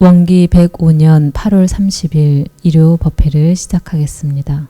원기 105년 8월 30일 일요 법회를 시작하겠습니다.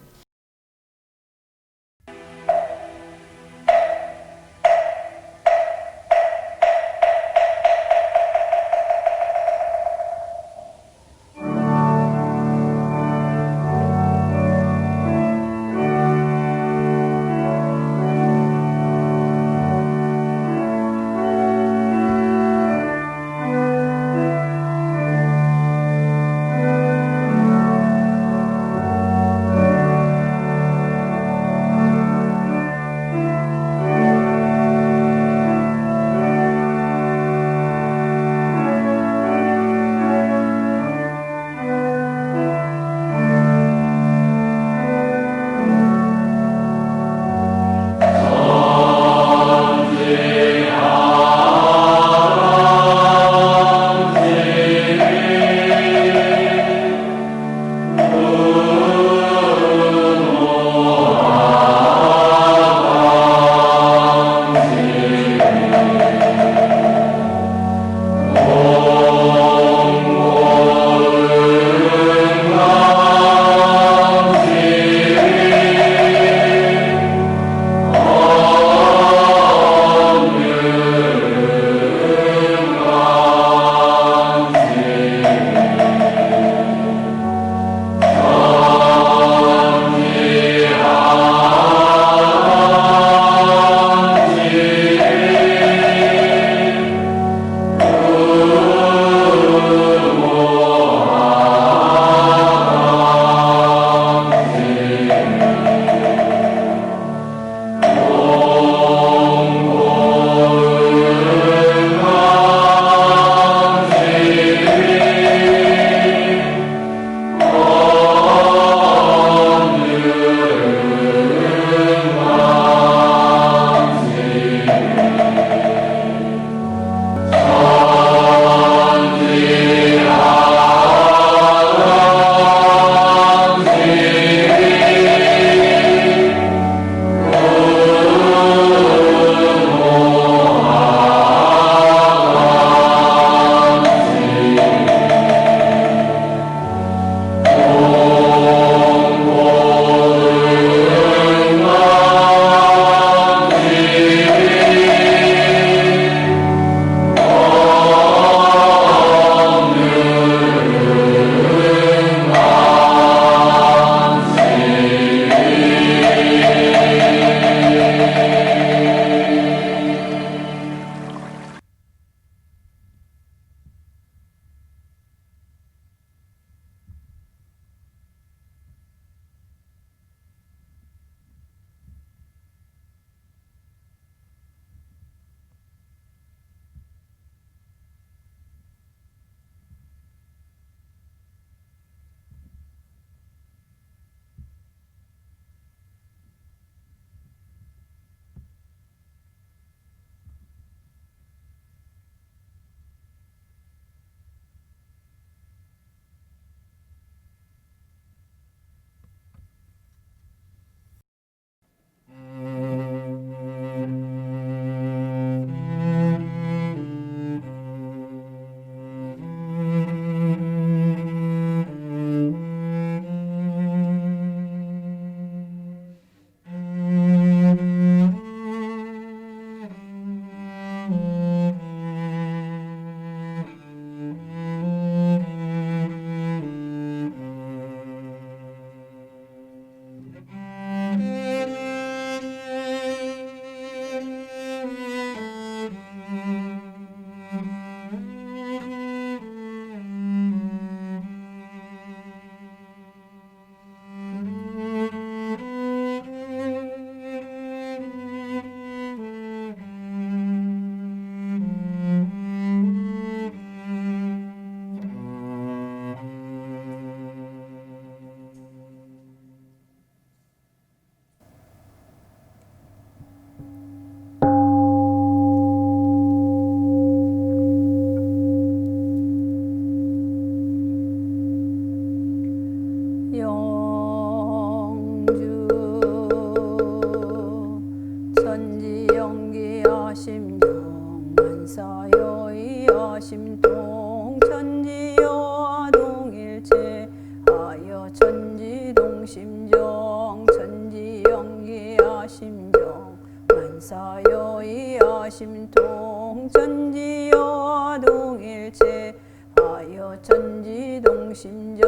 만사여의하심통 천지여 동일체 하여 천지동심정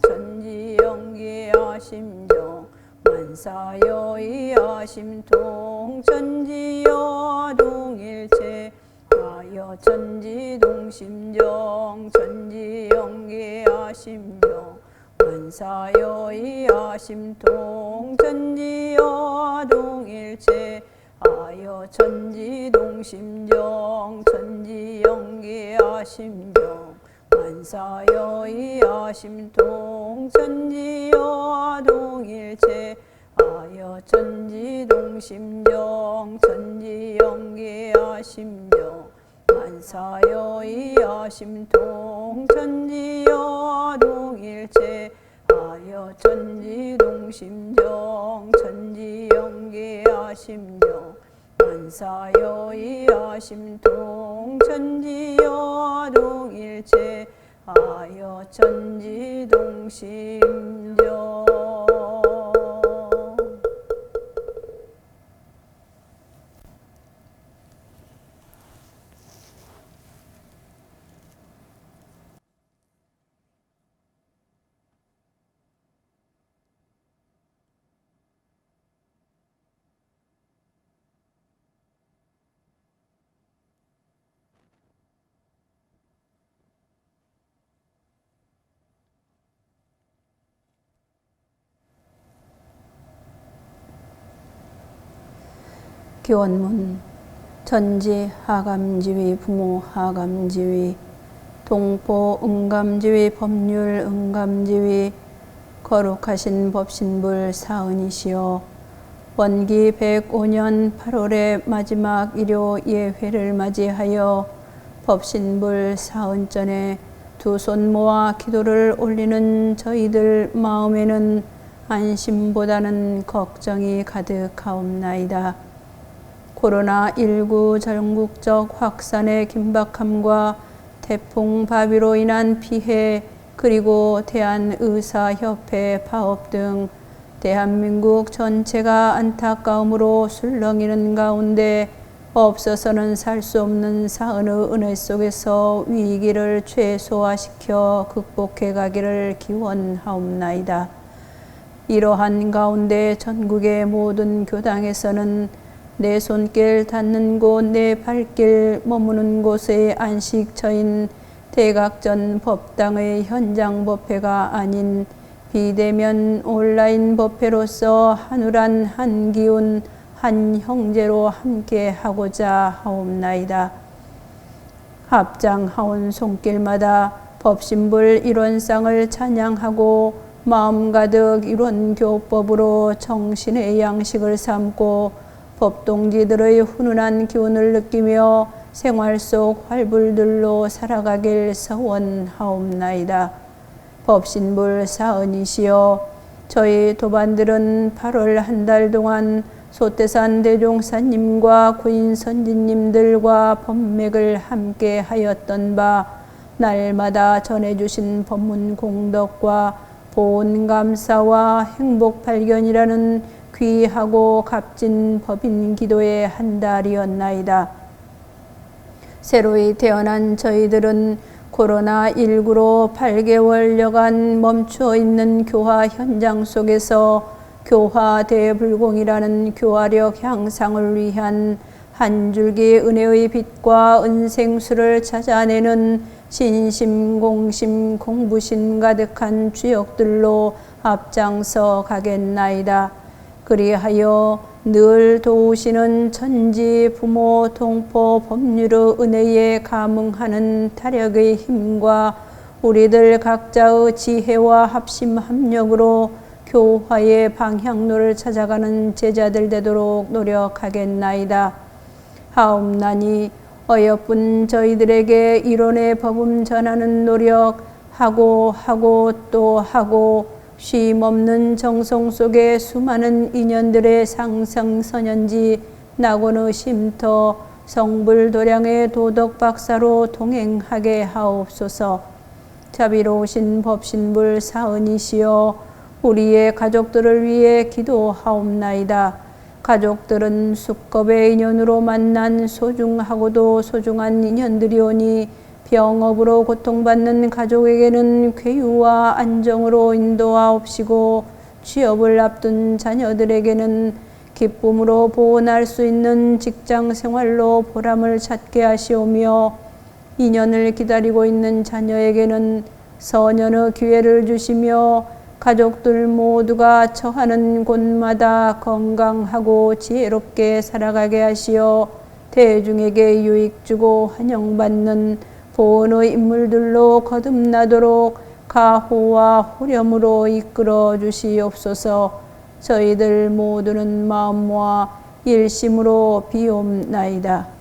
천지연계하심정 만사여의하심통 천지여 동일체 하여 천지동심정 천지연계하심정 만사여의하심통 천지여 동일체 하여 천지동심정 천지연계하심정 만사여의하심통 천지여 동일체 하여 천지동심정 천지연계하심정 만사여의하심통 천지여 동일체 하여 천지동심정 천지연계하심정 만사여의하심통 천지여 동일체 하여 천지동심정. 기원문 천지 하감지위 부모 하감지위 동포 응감지위 법률 응감지위 거룩하신 법신불 사은이시여 원기 105년 8월의 마지막 일요 예회를 맞이하여 법신불 사은전에 두 손 모아 기도를 올리는 저희들 마음에는 안심보다는 걱정이 가득하옵나이다. 코로나19 전국적 확산의 긴박함과 태풍 바비로 인한 피해 그리고 대한의사협회 파업 등 대한민국 전체가 안타까움으로 술렁이는 가운데 없어서는 살 수 없는 사은의 은혜 속에서 위기를 최소화시켜 극복해 가기를 기원하옵나이다. 이러한 가운데 전국의 모든 교당에서는 내 손길 닿는 곳, 내 발길 머무는 곳의 안식처인 대각전 법당의 현장 법회가 아닌 비대면 온라인 법회로서 한울한 한 기운, 한 형제로 함께 하고자 하옵나이다. 합장하온 손길마다 법신불 일원상을 찬양하고 마음 가득 일원교법으로 정신의 양식을 삼고 법동지들의 훈훈한 기운을 느끼며 생활 속 활불들로 살아가길 서원하옵나이다. 법신불 사은이시여 저희 도반들은 8월 한 달 동안 소태산 대종사님과 구인 선진님들과 법맥을 함께 하였던 바 날마다 전해주신 법문 공덕과 보온 감사와 행복 발견이라는 귀하고 값진 법인 기도의 한 달이었나이다. 새로이 태어난 저희들은 코로나19로 8개월여간 멈추어 있는 교화 현장 속에서 교화 대불공이라는 교화력 향상을 위한 한 줄기 은혜의 빛과 은생수를 찾아내는 신심, 공심, 공부심 가득한 주역들로 앞장서 가겠나이다. 그리하여 늘 도우시는 천지 부모 동포 법률의 은혜에 감응하는 타력의 힘과 우리들 각자의 지혜와 합심 합력으로 교화의 방향로를 찾아가는 제자들 되도록 노력하겠나이다. 하옵나니 어여쁜 저희들에게 이론의 법음 전하는 노력 하고 또 하고 쉼없는 정성 속에 수많은 인연들의 상성선연지 낙원의 쉼터 성불도량의 도덕박사로 동행하게 하옵소서. 자비로우신 법신불 사은이시여 우리의 가족들을 위해 기도하옵나이다. 가족들은 수겁의 인연으로 만난 소중하고도 소중한 인연들이오니 병업으로 고통받는 가족에게는 쾌유와 안정으로 인도하옵시고 취업을 앞둔 자녀들에게는 기쁨으로 보온할 수 있는 직장 생활로 보람을 찾게 하시오며 인연을 기다리고 있는 자녀에게는 선연의 기회를 주시며 가족들 모두가 처하는 곳마다 건강하고 지혜롭게 살아가게 하시어 대중에게 유익 주고 환영받는 보온의 인물들로 거듭나도록 가호와 호렴으로 이끌어 주시옵소서. 저희들 모두는 마음 모아 일심으로 비옵나이다.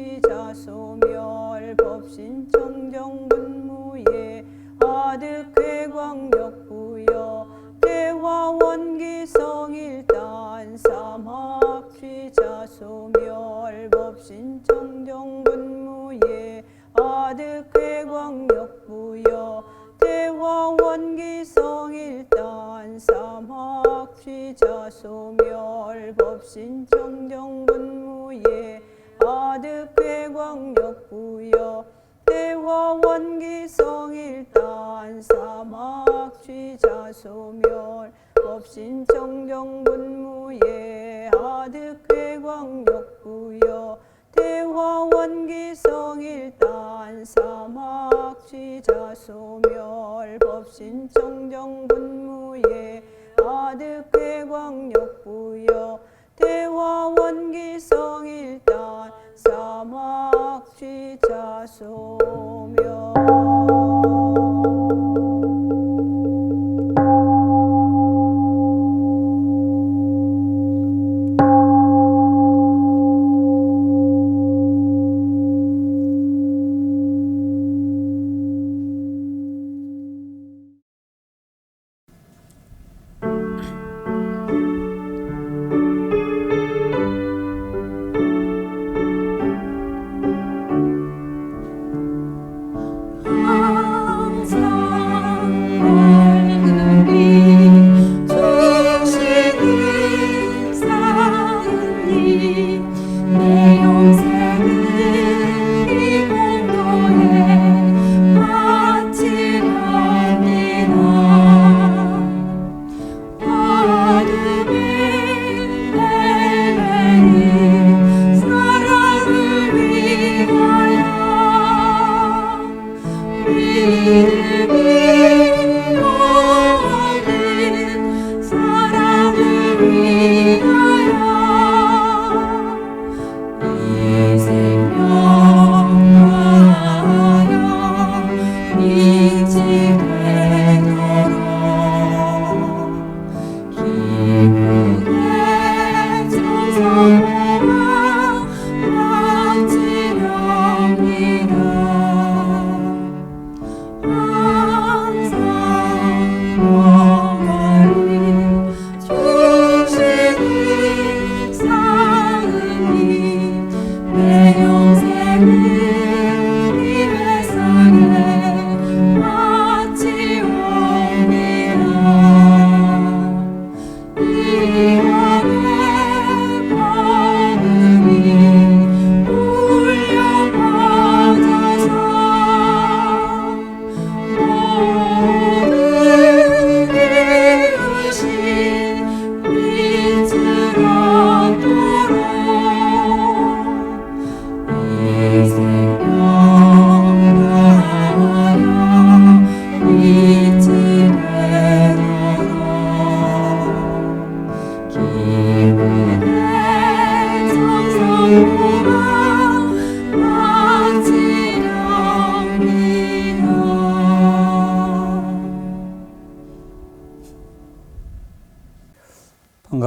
사막취자 소멸 법신청정분무예 아득회광역부여 대화원기성일단 사막취자 소멸 법신청정분무예 아득회광역부여 대화원기성일단 사막취자 소멸 법신청정분무예 아득회광역부여 대화원기성일단 사막취자 소멸 법신청정분무예 아득회광역부여 대화원기성일단 사막취자 소멸 법신청정분무예 아득회광역부여 대화원기성일단 사막취자 소멸.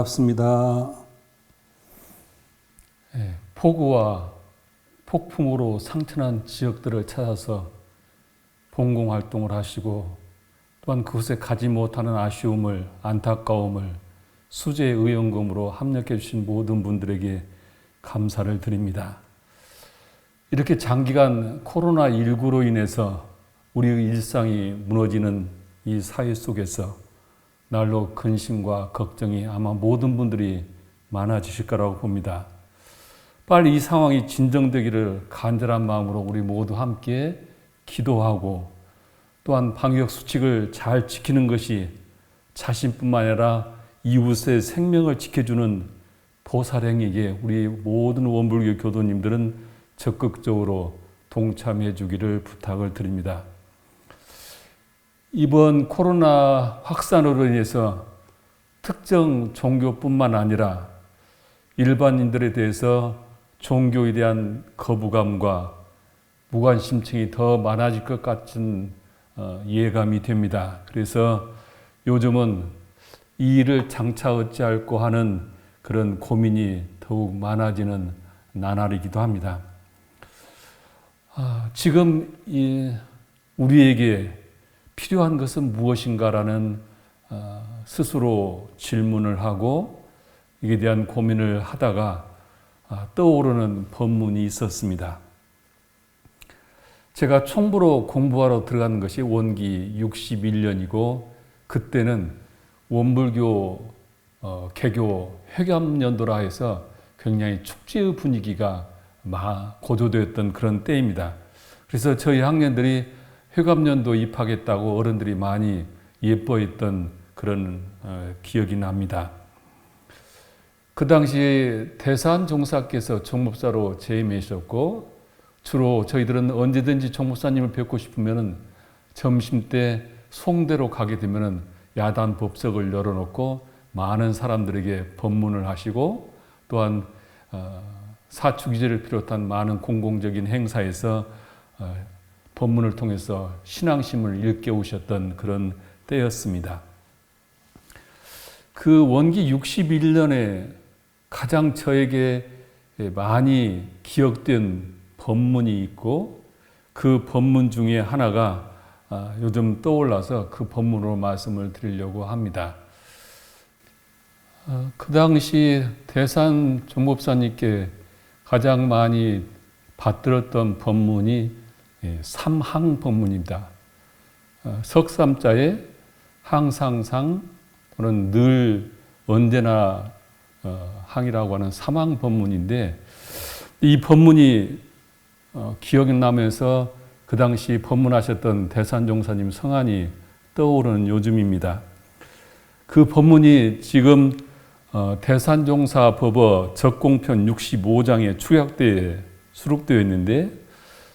반갑습니다. 폭우와 폭풍으로 상처난 지역들을 찾아서 봉공활동을 하시고 또한 그곳에 가지 못하는 아쉬움을, 안타까움을 수제의 의원금으로 합력해 주신 모든 분들에게 감사를 드립니다. 이렇게 장기간 코로나19로 인해서 우리의 일상이 무너지는 이 사회 속에서 날로 근심과 걱정이 아마 모든 분들이 많아지실 거라고 봅니다. 빨리 이 상황이 진정되기를 간절한 마음으로 우리 모두 함께 기도하고 또한 방역 수칙을 잘 지키는 것이 자신뿐만 아니라 이웃의 생명을 지켜주는 보살행에게 우리 모든 원불교 교도님들은 적극적으로 동참해 주기를 부탁을 드립니다. 이번 코로나 확산으로 인해서 특정 종교뿐만 아니라 일반인들에 대해서 종교에 대한 거부감과 무관심증이 더 많아질 것 같은 예감이 됩니다. 그래서 요즘은 이 일을 장차 어찌할꼬 하는 그런 고민이 더욱 많아지는 나날이기도 합니다. 지금 우리에게 필요한 것은 무엇인가라는 스스로 질문을 하고 이에 대한 고민을 하다가 떠오르는 본문이 있었습니다. 제가 총부로 공부하러 들어간 것이 원기 61년이고 그때는 원불교 개교 회감연도라 해서 굉장히 축제의 분위기가 고조되었던 그런 때입니다. 그래서 저희 학년들이 회감연도 입학했다고 어른들이 많이 예뻐했던 그런 기억이 납니다. 그 당시에 대산 종사께서 종목사로 재임하셨고 주로 저희들은 언제든지 종목사님을 뵙고 싶으면 점심 때 송대로 가게 되면 야단 법석을 열어놓고 많은 사람들에게 법문을 하시고 또한 사축기제를 비롯한 많은 공공적인 행사에서 법문을 통해서 신앙심을 일깨우셨던 그런 때였습니다. 그 원기 61년에 가장 저에게 많이 기억된 법문이 있고 그 법문 중에 하나가 요즘 떠올라서 그 법문으로 말씀을 드리려고 합니다. 그 당시 대산 종법사님께 가장 많이 받들었던 법문이 삼항 법문입니다. 석삼자에 항상상 또는 늘 언제나 항이라고 하는 삼항 법문인데 이 법문이 기억이 나면서 그 당시 법문하셨던 대산종사님 성안이 떠오르는 요즘입니다. 그 법문이 지금 대산종사법어 적공편 65장에 축약대에 수록되어 있는데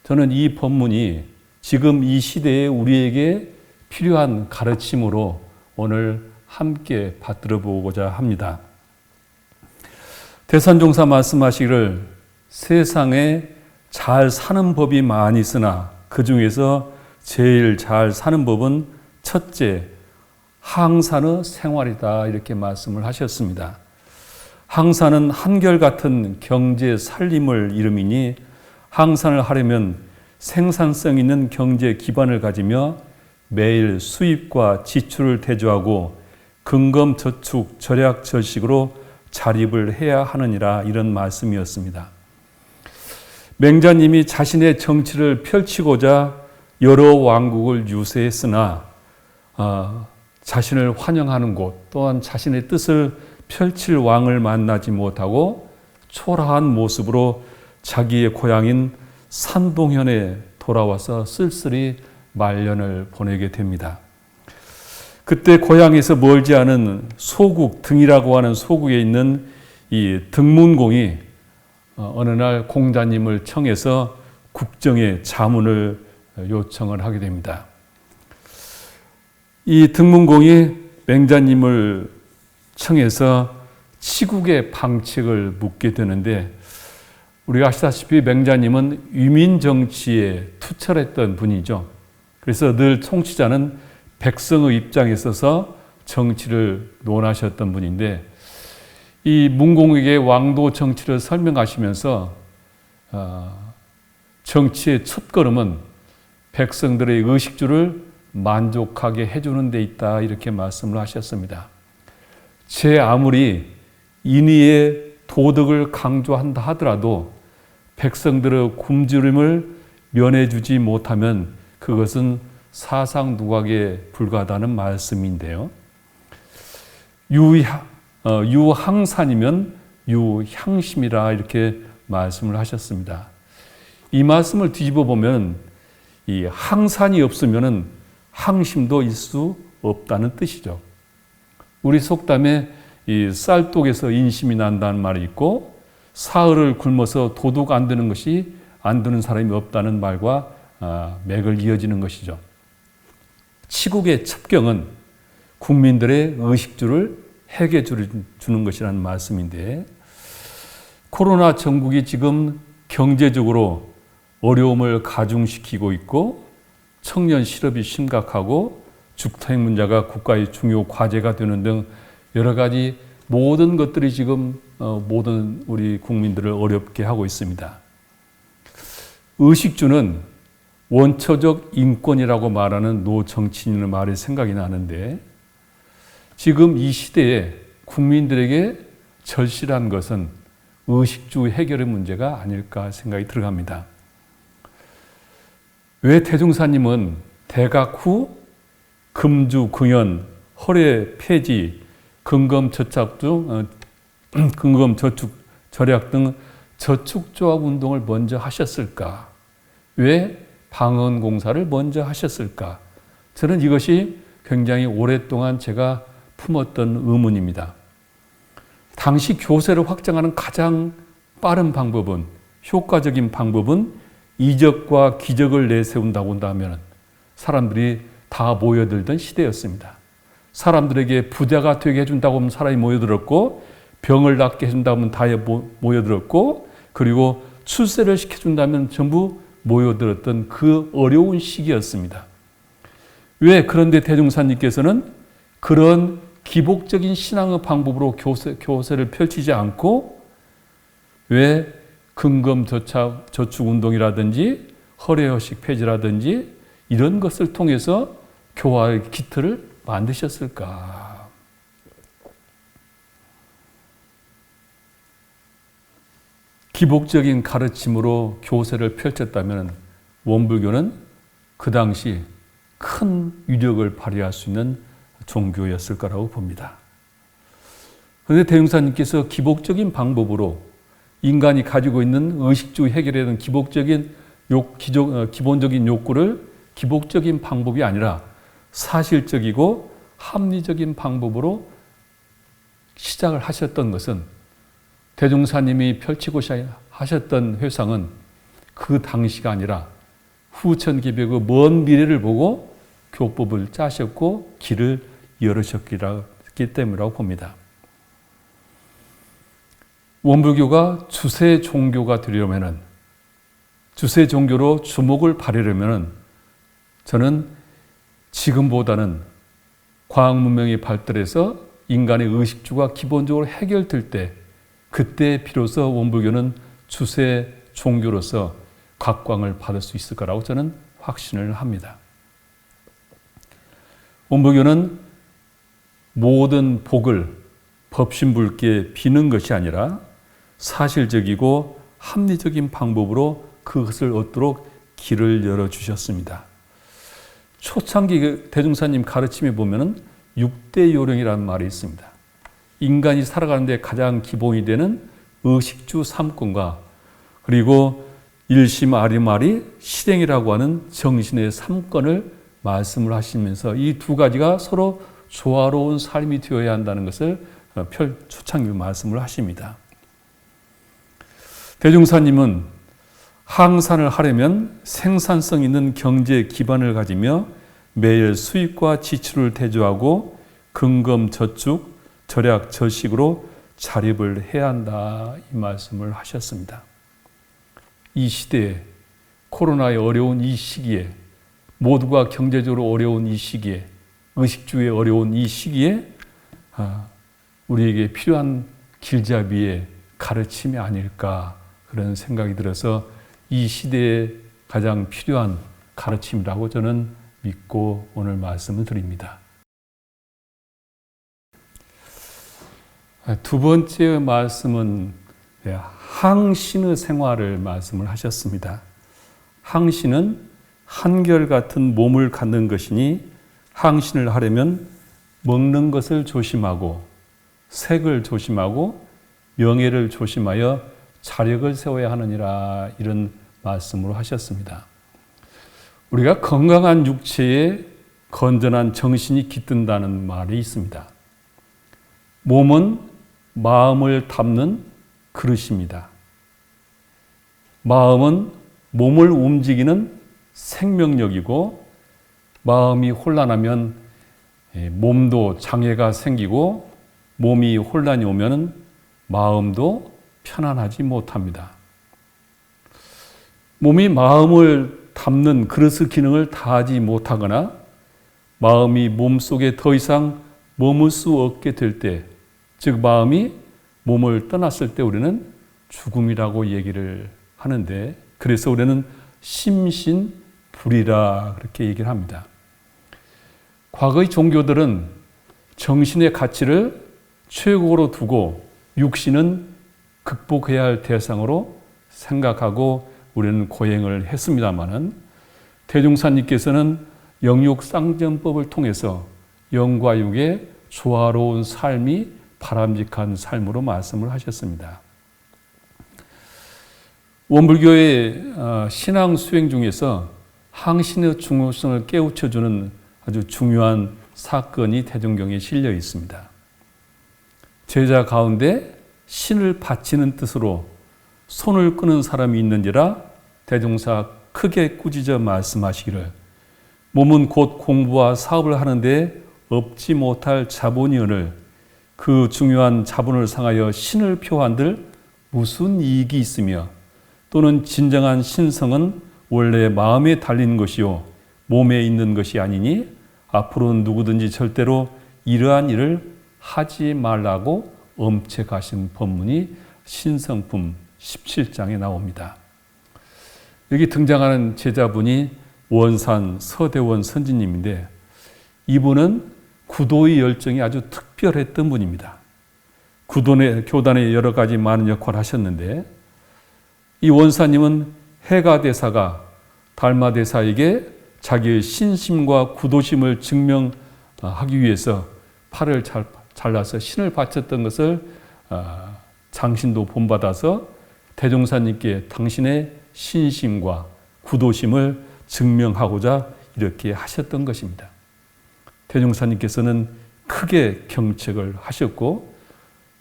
저는 이 법문이 지금 이 시대에 우리에게 필요한 가르침으로 오늘 함께 받들어 보고자 합니다. 대산종사 말씀하시기를 세상에 잘 사는 법이 많이 있으나 그 중에서 제일 잘 사는 법은 첫째, 항산의 생활이다 이렇게 말씀을 하셨습니다. 항산은 한결같은 경제 살림을 이름이니 항산을 하려면 생산성 있는 경제 기반을 가지며 매일 수입과 지출을 대조하고 근검저축 절약절식으로 자립을 해야 하느니라 이런 말씀이었습니다. 맹자님이 자신의 정치를 펼치고자 여러 왕국을 유세했으나 자신을 환영하는 곳 또한 자신의 뜻을 펼칠 왕을 만나지 못하고 초라한 모습으로 자기의 고향인 산동현에 돌아와서 쓸쓸히 말년을 보내게 됩니다. 그때 고향에서 멀지 않은 소국 등이라고 하는 소국에 있는 이 등문공이 어느 날 공자님을 청해서 국정에 자문을 요청을 하게 됩니다. 이 등문공이 맹자님을 청해서 치국의 방책을 묻게 되는데 우리가 아시다시피 맹자님은 위민 정치에 투철했던 분이죠. 그래서 늘 통치자는 백성의 입장에 서서 정치를 논하셨던 분인데 이 문공에게 왕도 정치를 설명하시면서 정치의 첫걸음은 백성들의 의식주를 만족하게 해주는 데 있다 이렇게 말씀을 하셨습니다. 제 아무리 인의의 도덕을 강조한다 하더라도 백성들의 굶주림을 면해주지 못하면 그것은 사상 누각에 불과하다는 말씀인데요. 유항산이면 유향심이라 이렇게 말씀을 하셨습니다. 이 말씀을 뒤집어 보면 이 항산이 없으면 항심도 있을 수 없다는 뜻이죠. 우리 속담에 이 쌀독에서 인심이 난다는 말이 있고 사흘을 굶어서 도둑 안 되는 것이 안 되는 사람이 없다는 말과 맥을 이어지는 것이죠. 치국의 첩경은 국민들의 의식주를 해결해 주는 것이라는 말씀인데 코로나 전국이 지금 경제적으로 어려움을 가중시키고 있고 청년 실업이 심각하고 주택 문제가 국가의 중요 과제가 되는 등 여러 가지 모든 것들이 지금 모든 우리 국민들을 어렵게 하고 있습니다. 의식주는 원초적 인권이라고 말하는 노 정치인의 말이 생각이 나는데, 지금 이 시대에 국민들에게 절실한 것은 의식주 해결의 문제가 아닐까 생각이 들어갑니다. 왜 대종사님은 대각 후 금주, 금연, 허례 폐지, 근검저착 등 근검저축 절약 등 저축조합 운동을 먼저 하셨을까? 왜 방언공사를 먼저 하셨을까? 저는 이것이 굉장히 오랫동안 제가 품었던 의문입니다. 당시 교세를 확장하는 가장 빠른 방법은, 효과적인 방법은 이적과 기적을 내세운다고 한다면 사람들이 다 모여들던 시대였습니다. 사람들에게 부자가 되게 해준다고 하면 사람이 모여들었고, 병을 낫게 해준다고 하면 다 모여들었고, 그리고 출세를 시켜준다면 전부 모여들었던 그 어려운 시기였습니다. 왜 그런데 대종사님께서는 그런 기복적인 신앙의 방법으로 교세를 펼치지 않고 왜 근검저축운동이라든지 허례허식 폐지라든지 이런 것을 통해서 교화의 기틀을 만드셨을까? 기복적인 가르침으로 교세를 펼쳤다면 원불교는 그 당시 큰 위력을 발휘할 수 있는 종교였을 거라고 봅니다. 그런데 대종사님께서 기복적인 방법으로 인간이 가지고 있는 의식주 해결에 대한 기본적인 욕구를 기복적인 방법이 아니라 사실적이고 합리적인 방법으로 시작을 하셨던 것은, 대종사님이 펼치고 하셨던 회상은 그 당시가 아니라 후천기백의 먼 미래를 보고 교법을 짜셨고 길을 열으셨기 때문이라고 봅니다. 원불교가 주세 종교가 되려면은, 주세 종교로 주목을 받으려면은, 저는 지금보다는 과학 문명이 발달해서 인간의 의식주가 기본적으로 해결될 때, 그때 비로소 원불교는 주세 종교로서 각광을 받을 수 있을 거라고 저는 확신을 합니다. 원불교는 모든 복을 법신불기에 비는 것이 아니라 사실적이고 합리적인 방법으로 그것을 얻도록 길을 열어주셨습니다. 초창기 대종사님 가르침에 보면 6대 요령이라는 말이 있습니다. 인간이 살아가는 데 가장 기본이 되는 의식주 3권과 그리고 일심 아리마리 실행이라고 하는 정신의 3권을 말씀을 하시면서 이 두 가지가 서로 조화로운 삶이 되어야 한다는 것을 초창기 말씀을 하십니다. 대종사님은 항산을 하려면 생산성 있는 경제 기반을 가지며 매일 수입과 지출을 대조하고 근검저축, 절약, 저식으로 자립을 해야 한다, 이 말씀을 하셨습니다. 이 시대에, 코로나의 어려운 이 시기에, 모두가 경제적으로 어려운 이 시기에, 의식주의 어려운 이 시기에 우리에게 필요한 길잡이의 가르침이 아닐까, 그런 생각이 들어서 이 시대에 가장 필요한 가르침이라고 저는 믿고 오늘 말씀을 드립니다. 두 번째 말씀은 항신의 생활을 말씀을 하셨습니다. 항신은 한결같은 몸을 갖는 것이니 항신을 하려면 먹는 것을 조심하고 색을 조심하고 명예를 조심하여 자력을 세워야 하느니라, 이런 말씀으로 하셨습니다. 우리가 건강한 육체에 건전한 정신이 깃든다는 말이 있습니다. 몸은 마음을 담는 그릇입니다. 마음은 몸을 움직이는 생명력이고, 마음이 혼란하면 몸도 장애가 생기고, 몸이 혼란이 오면 마음도 편안하지 못합니다. 몸이 마음을 담는 그릇의 기능을 다하지 못하거나 마음이 몸속에 더 이상 머물 수 없게 될 때, 즉 마음이 몸을 떠났을 때 우리는 죽음이라고 얘기를 하는데, 그래서 우리는 심신불이라 그렇게 얘기를 합니다. 과거의 종교들은 정신의 가치를 최고로 두고 육신은 극복해야 할 대상으로 생각하고 우리는 고행을 했습니다마는 대종사님께서는 영육상전법을 통해서 영과 육의 조화로운 삶이 바람직한 삶으로 말씀을 하셨습니다. 원불교의 신앙 수행 중에서 항신의 중요성을 깨우쳐주는 아주 중요한 사건이 대종경에 실려 있습니다. 제자 가운데 신을 바치는 뜻으로 손을 끄는 사람이 있는지라 대종사 크게 꾸짖어 말씀하시기를 몸은 곧 공부와 사업을 하는데 없지 못할 자본이오늘 그 중요한 자본을 상하여 신을 표한들 무슨 이익이 있으며 또는 진정한 신성은 원래 마음에 달린 것이요 몸에 있는 것이 아니니 앞으로 누구든지 절대로 이러한 일을 하지 말라고 엄책하신 법문이 신성품 17장에 나옵니다. 여기 등장하는 제자분이 원산 서대원 선지님인데 이분은 구도의 열정이 아주 특별했던 분입니다. 교단에 여러 가지 많은 역할을 하셨는데 이 원사님은 해가 대사가 달마 대사에게 자기의 신심과 구도심을 증명하기 위해서 팔을 잘라서 신을 바쳤던 것을 장신도 본받아서 대종사님께 당신의 신심과 구도심을 증명하고자 이렇게 하셨던 것입니다. 대종사님께서는 크게 경책을 하셨고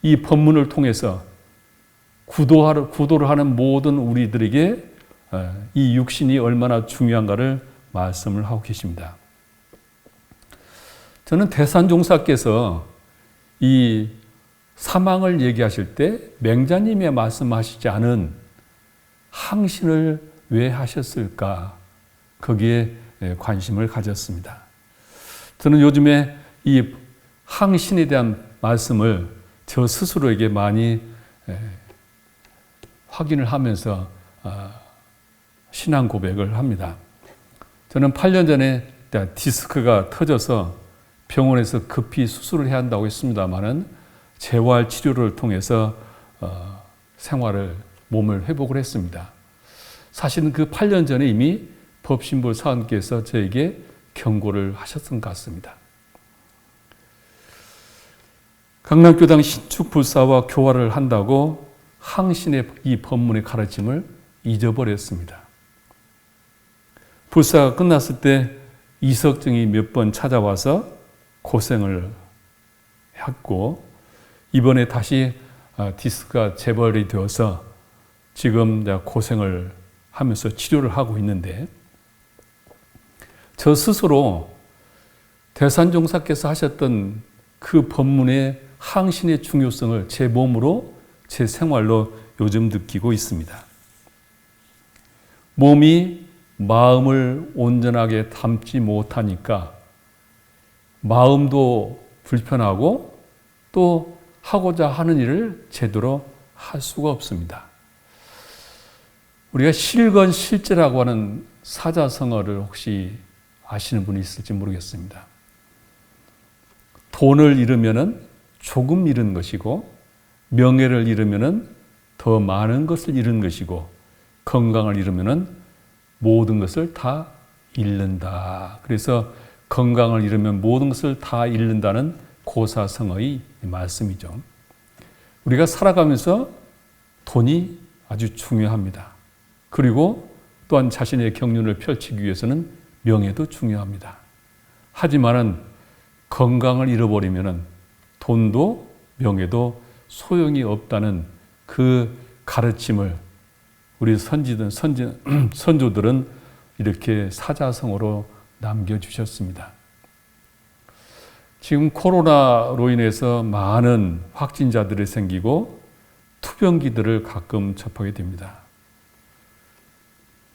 이 법문을 통해서 구도를 하는 모든 우리들에게 이 육신이 얼마나 중요한가를 말씀을 하고 계십니다. 저는 대산종사께서 이 사망을 얘기하실 때 맹자님의 말씀하시지 않은 항신을 왜 하셨을까? 거기에 관심을 가졌습니다. 저는 요즘에 이 항신에 대한 말씀을 저 스스로에게 많이 확인을 하면서 신앙 고백을 합니다. 저는 8년 전에 디스크가 터져서 병원에서 급히 수술을 해야 한다고 했습니다마는 재활 치료를 통해서 몸을 회복을 했습니다. 사실은 그 8년 전에 이미 법신볼 사원께서 저에게 경고를 하셨던 것 같습니다. 강남교당 신축불사와 교화를 한다고 항신의 이 법문의 가르침을 잊어버렸습니다. 불사가 끝났을 때 이석증이 몇 번 찾아와서 고생을 했고 이번에 다시 디스크가 재발이 되어서 지금 내가 고생을 하면서 치료를 하고 있는데 저 스스로 대산종사께서 하셨던 그 법문의 항신의 중요성을 제 몸으로 제 생활로 요즘 느끼고 있습니다. 몸이 마음을 온전하게 담지 못하니까 마음도 불편하고 또 하고자 하는 일을 제대로 할 수가 없습니다. 우리가 실건실제라고 하는 사자성어를 혹시 아시는 분이 있을지 모르겠습니다. 돈을 잃으면 조금 잃은 것이고 명예를 잃으면 더 많은 것을 잃은 것이고 건강을 잃으면 모든 것을 다 잃는다. 그래서 건강을 잃으면 모든 것을 다 잃는다는 고사성어의 말씀이죠. 우리가 살아가면서 돈이 아주 중요합니다. 그리고 또한 자신의 경륜을 펼치기 위해서는 명예도 중요합니다. 하지만은 건강을 잃어버리면은 돈도 명예도 소용이 없다는 그 가르침을 우리 선조들은 이렇게 사자성어로 남겨주셨습니다. 지금 코로나로 인해서 많은 확진자들이 생기고 투병기들을 가끔 접하게 됩니다.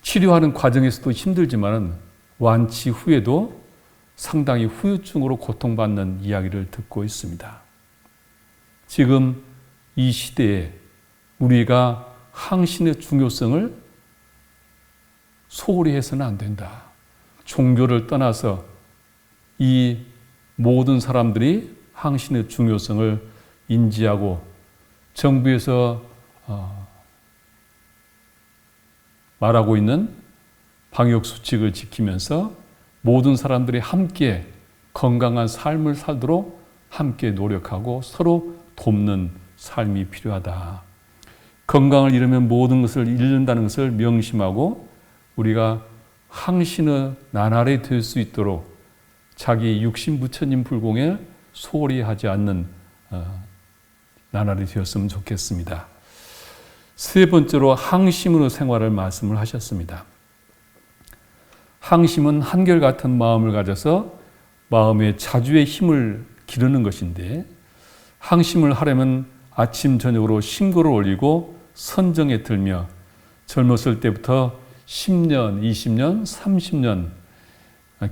치료하는 과정에서도 힘들지만 완치 후에도 상당히 후유증으로 고통받는 이야기를 듣고 있습니다. 지금 이 시대에 우리가 항신의 중요성을 소홀히 해서는 안 된다. 종교를 떠나서 이 모든 사람들이 항신의 중요성을 인지하고 정부에서 말하고 있는 방역 수칙을 지키면서 모든 사람들이 함께 건강한 삶을 살도록 함께 노력하고 서로 돕는 삶이 필요하다. 건강을 잃으면 모든 것을 잃는다는 것을 명심하고 우리가 항신의 나날이 될 수 있도록 자기 육신 부처님 불공에 소홀히 하지 않는 나날이 되었으면 좋겠습니다. 세 번째로 항심으로 생활을 말씀을 하셨습니다. 항심은 한결같은 마음을 가져서 마음의 자주의 힘을 기르는 것인데 항심을 하려면 아침 저녁으로 신고를 올리고 선정에 들며 젊었을 때부터 10년, 20년, 30년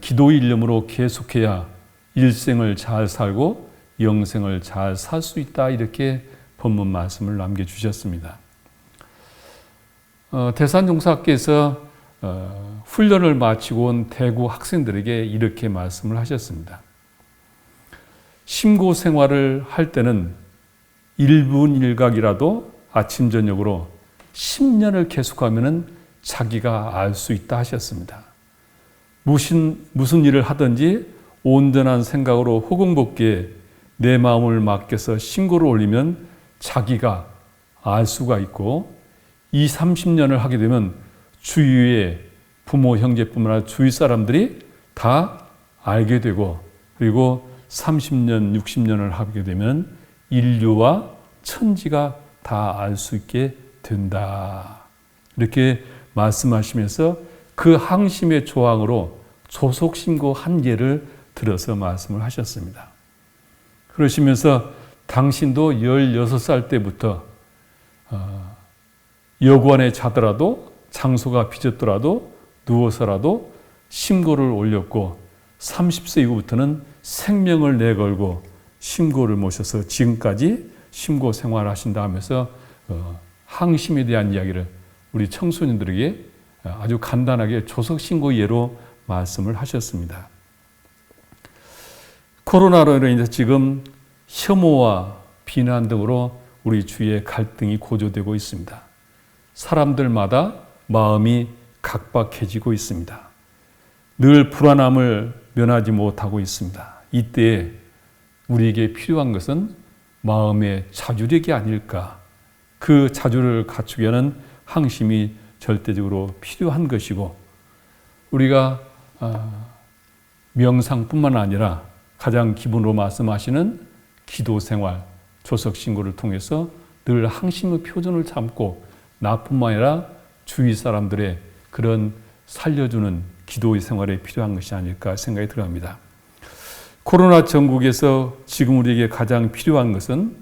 기도의 일념으로 계속해야 일생을 잘 살고 영생을 잘 살 수 있다 이렇게 본문 말씀을 남겨주셨습니다. 대산종사께서 훈련을 마치고 온 대구 학생들에게 이렇게 말씀을 하셨습니다. 심고 생활을 할 때는 1분 1각이라도 아침 저녁으로 10년을 계속하면 자기가 알 수 있다 하셨습니다. 무슨 일을 하든지 온전한 생각으로 허공복기에 내 마음을 맡겨서 신고를 올리면 자기가 알 수가 있고 30년을 하게 되면 주위의 부모, 형제뿐만 아니라 주위 사람들이 다 알게 되고 그리고 30년, 60년을 하게 되면 인류와 천지가 다 알 수 있게 된다. 이렇게 말씀하시면서 그 항심의 조항으로 조속신고 한 예를 들어서 말씀을 하셨습니다. 그러시면서 당신도 16살 때부터 여관에 자더라도 장소가 빚었더라도 누워서라도 신고를 올렸고 30세 이후부터는 생명을 내걸고 신고를 모셔서 지금까지 신고 생활하신다 하면서 항심에 대한 이야기를 우리 청소년들에게 아주 간단하게 조속신고 예로 말씀을 하셨습니다. 코로나로 인해서 지금 혐오와 비난 등으로 우리 주위에 갈등이 고조되고 있습니다. 사람들마다 마음이 각박해지고 있습니다. 늘 불안함을 면하지 못하고 있습니다. 이때에 우리에게 필요한 것은 마음의 자주력이 아닐까. 그 자주를 갖추기 위한 항심이 절대적으로 필요한 것이고 우리가 명상뿐만 아니라 가장 기본으로 말씀하시는 기도생활, 조석신고를 통해서 늘 항심의 표준을 삼고 나뿐만 아니라 주위 사람들의 그런 살려주는 기도의 생활에 필요한 것이 아닐까 생각이 들어갑니다. 코로나 전국에서 지금 우리에게 가장 필요한 것은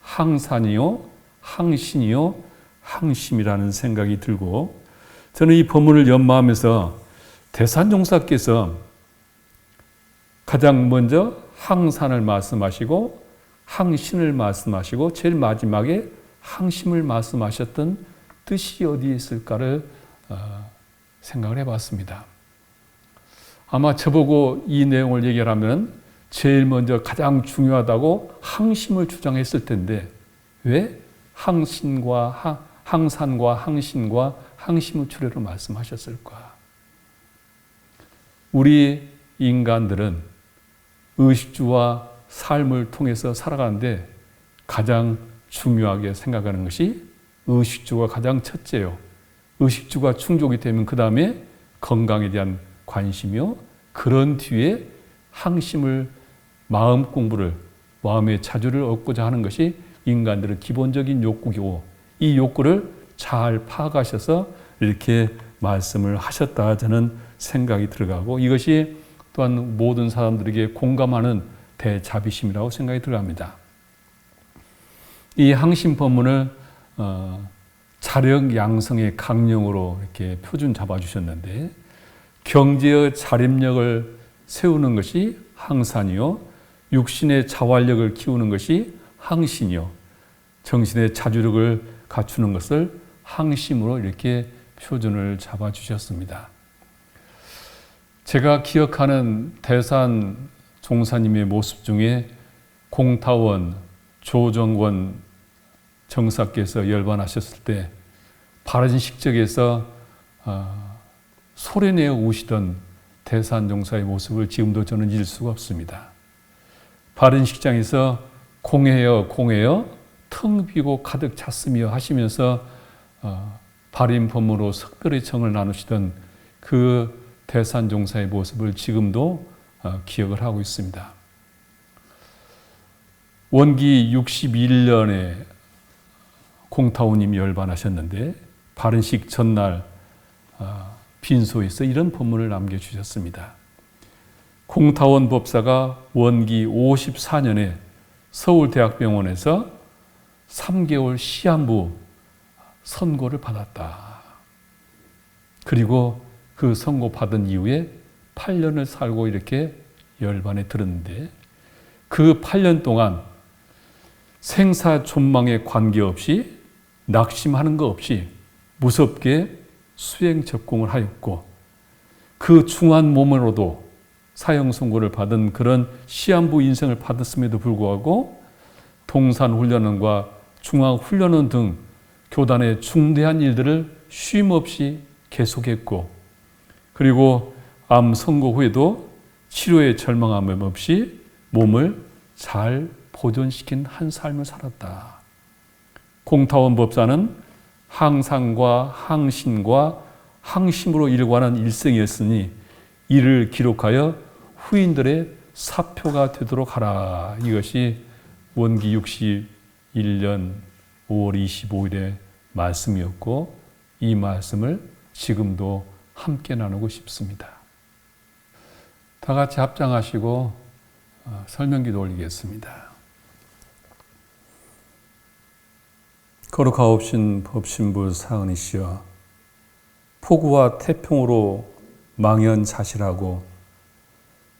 항산이요, 항신이요, 항심이라는 생각이 들고 저는 이 본문을 연마하면서 대산종사께서 가장 먼저 항산을 말씀하시고 항신을 말씀하시고 제일 마지막에 항심을 말씀하셨던 뜻이 어디에 있을까를 생각을 해봤습니다. 아마 저보고 이 내용을 얘기하면 제일 먼저 가장 중요하다고 항심을 주장했을 텐데 왜 항산과 항신과 항심의 추례로 말씀하셨을까? 우리 인간들은 의식주와 삶을 통해서 살아가는데 가장 중요하게 생각하는 것이 의식주가 가장 첫째요. 의식주가 충족이 되면 그 다음에 건강에 대한 관심이요. 그런 뒤에 항심을 마음 공부를 마음의 자주를 얻고자 하는 것이 인간들의 기본적인 욕구이고 이 욕구를 잘 파악하셔서 이렇게 말씀을 하셨다 저는 생각이 들어가고 이것이 또한 모든 사람들에게 공감하는 대자비심이라고 생각이 들어갑니다. 이 항심 법문을 자력 양성의 강령으로 이렇게 표준 잡아주셨는데 경제의 자립력을 세우는 것이 항산이요 육신의 자활력을 키우는 것이 항신이요 정신의 자주력을 갖추는 것을 항심으로 이렇게 표준을 잡아주셨습니다. 제가 기억하는 대산 종사님의 모습 중에 공타원 조정원 정사께서 열반하셨을 때 바른 식적에서 소리내어 우시던 대산 종사의 모습을 지금도 저는 잊을 수가 없습니다. 바른 식장에서 공회여 공회여 텅 비고 가득 찼으며 하시면서 바른 법문으로 석별의 청을 나누시던 그 대산 종사의 모습을 지금도 기억을 하고 있습니다. 원기 61년에 공타오님이 열반하셨는데 바른식 전날 빈소에서 이런 법문을 남겨주셨습니다. 공타원 법사가 원기 54년에 서울대학병원에서 3개월 시한부 선고를 받았다. 그리고 그 선고 받은 이후에 8년을 살고 이렇게 열반에 들었는데 그 8년 동안 생사존망에 관계없이 낙심하는 것 없이 무섭게 수행 접공을 하였고 그 중한 몸으로도 사형 선고를 받은 그런 시한부 인생을 받았음에도 불구하고 동산훈련원과 중앙훈련원 등 교단의 중대한 일들을 쉼없이 계속했고 그리고 암 선고 후에도 치료에 절망함 없이 몸을 잘 보존시킨 한 삶을 살았다. 공타원 법사는 항상과 항신과 항심으로 일관한 일생이었으니 이를 기록하여 후인들의 사표가 되도록 하라. 이것이 원기 61년 5월 25일의 말씀이었고 이 말씀을 지금도 함께 나누고 싶습니다. 다 같이 합장하시고 설명기도 올리겠습니다. 거룩하옵신 법신부 사은이시여 폭우와 태풍으로 망연자실하고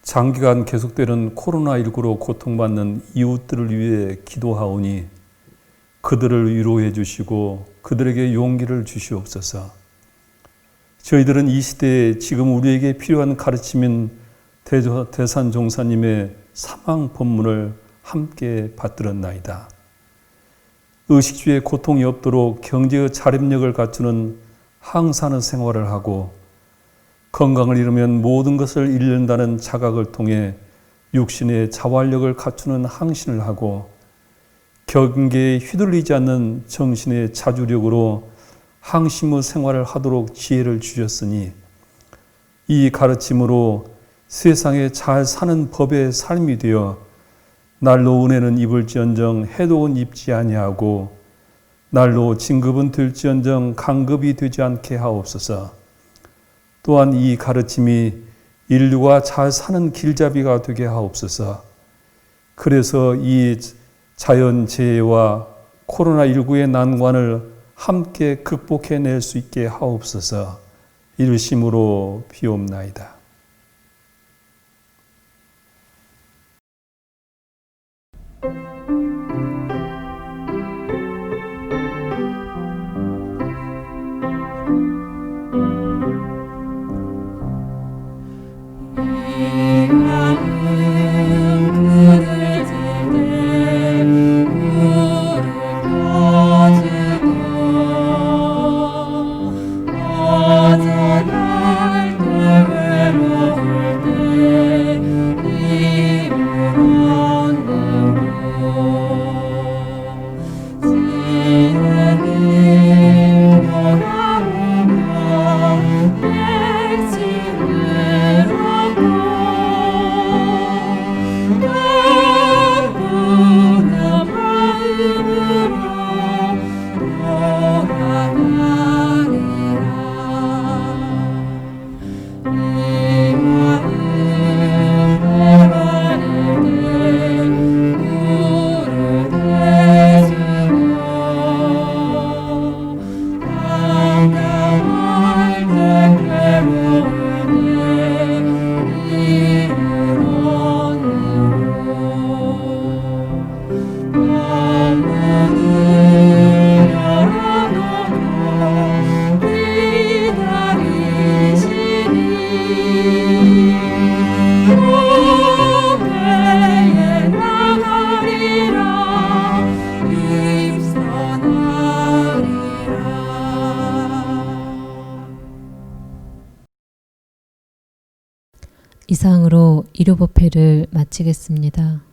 장기간 계속되는 코로나19로 고통받는 이웃들을 위해 기도하오니 그들을 위로해 주시고 그들에게 용기를 주시옵소서. 저희들은 이 시대에 지금 우리에게 필요한 가르침인 대산 종사님의 사망 법문을 함께 받들었나이다. 의식주의 고통이 없도록 경제의 자립력을 갖추는 항산의 생활을 하고 건강을 잃으면 모든 것을 잃는다는 자각을 통해 육신의 자활력을 갖추는 항신을 하고 경계에 휘둘리지 않는 정신의 자주력으로 항심의 생활을 하도록 지혜를 주셨으니 이 가르침으로 세상에 잘 사는 법의 삶이 되어 날로 은혜는 입을지언정 해독은 입지 아니하고 날로 진급은 들지언정 강급이 되지 않게 하옵소서. 또한 이 가르침이 인류가 잘 사는 길잡이가 되게 하옵소서. 그래서 이 자연재해와 코로나19의 난관을 함께 극복해낼 수 있게 하옵소서. 이르심으로 비옵나이다. 이상으로 일요법회를 마치겠습니다.